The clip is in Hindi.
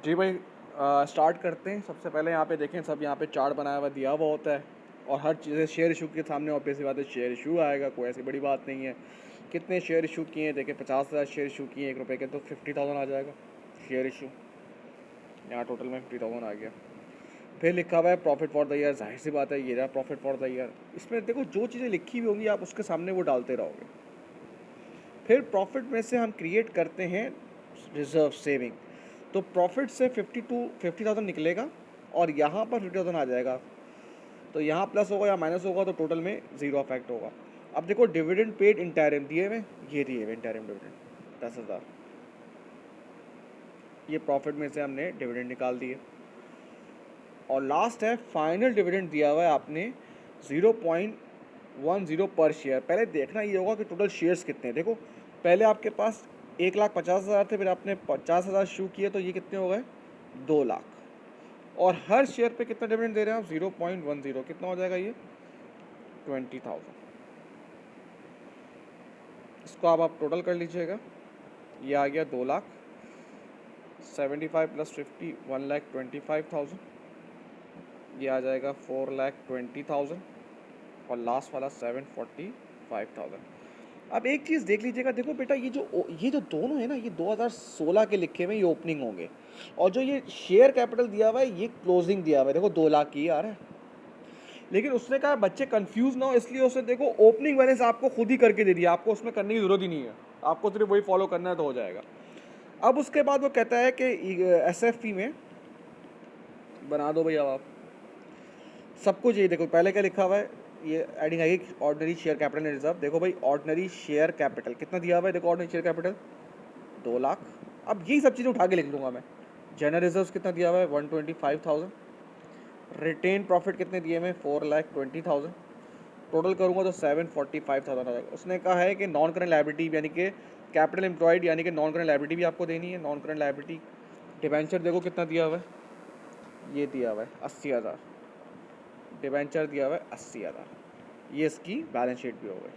जी भाई, स्टार्ट करते हैं। सबसे पहले यहाँ पे देखें, सब यहाँ पे चार्ट बनाया हुआ दिया हुआ होता है और हर चीज़ें शेयर इशू के सामने ऑब्वियस सी बात है शेयर इशू आएगा, कोई ऐसी बड़ी बात नहीं है। कितने शेयर इशू किए हैं देखें, 50,000 शेयर इशू किए हैं 1 रुपये के, तो 50,000 आ जाएगा शेयर इशू। यहाँ टोटल में 50,000 आ गया। फिर लिखा हुआ है प्रॉफिट फॉर द ईयर, जाहिर सी बात है ये रहा प्रॉफिट फॉर द ईयर। इसमें देखो जो चीज़ें लिखी हुई होंगी आप उसके सामने वो डालते रहोगे। फिर प्रॉफिट में से हम क्रिएट करते हैं रिजर्व सेविंग। तो प्रॉफिट से 50,000 निकलेगा और यहाँ पर 50,000 आ जाएगा। तो यहाँ प्लस होगा या माइनस होगा तो टोटल में ज़ीरो इफेक्ट होगा। अब देखो डिविडेंड पेड इंटरिम दिए हुए, ये दिए हुए इंटरिम डिविडेंड 10,000, ये प्रॉफिट में से हमने डिविडेंड निकाल दिए। और लास्ट है फाइनल डिविडेंड दिया हुआ है आपने 0.10 पर शेयर। पहले देखना ये होगा कि टोटल शेयर्स कितने हैं। देखो पहले आपके पास 1,50,000 थे, फिर आपने 50,000 शुरू किए, तो ये कितने हो गए 2 लाख। और हर शेयर पे कितना डिविडेंड दे रहे हैं आप 0.10, कितना हो जाएगा ये 20,000। इसको आप टोटल कर लीजिएगा, ये आ गया 2 लाख। 75 + 50 1,25,000, ये आ जाएगा 4,20,000 और लास्ट वाला 745,000। अब एक चीज़ देख लीजिएगा, देखो बेटा ये जो दोनों है ना, ये 2016 के लिखे हुए ये ओपनिंग होंगे, और जो ये शेयर कैपिटल दिया हुआ है ये क्लोजिंग दिया हुआ है। देखो 2 लाख की आ रहा है, लेकिन उसने कहा बच्चे कंफ्यूज ना हो, इसलिए उसने देखो ओपनिंग बैलेंस आपको खुद ही करके दे दिया, आपको उसमें करने की ज़रूरत ही नहीं है, आपको सिर्फ वही फॉलो करना है तो हो जाएगा। अब उसके बाद वो कहता है कि SFP में बना दो भैया आप सब कुछ। ये देखो पहले क्या लिखा हुआ है, ये एडिंग आएगी ordinary share capital and reserve. देखो भाई ऑर्डिनरी शेयर कैपिटल कितना दिया हुआ है, देखो ऑर्डिनरी शेयर कैपिटल 2 लाख। अब यही सब चीज़ें उठा के लिख लूँगा मैं। जनरल रिजर्व कितना दिया हुआ है 125,000। रिटेन प्रॉफिट कितने दिए हुए 4,20,000। टोटल करूँगा तो 745,000 आ जाएगा। उसने कहा है कि नॉन करेंट लायबिलिटी यानी कि कैपिटल एम्प्लॉयड यानी कि नॉन करेंट लायबिलिटी भी आपको देनी है। नॉन करेंट लायबिलिटी डिबेंचर देखो कितना दिया हुआ है, ये दिया हुआ है 80,000। डिबेंचर दिया हुआ है 80,000। ये इसकी बैलेंस शीट भी हो गई।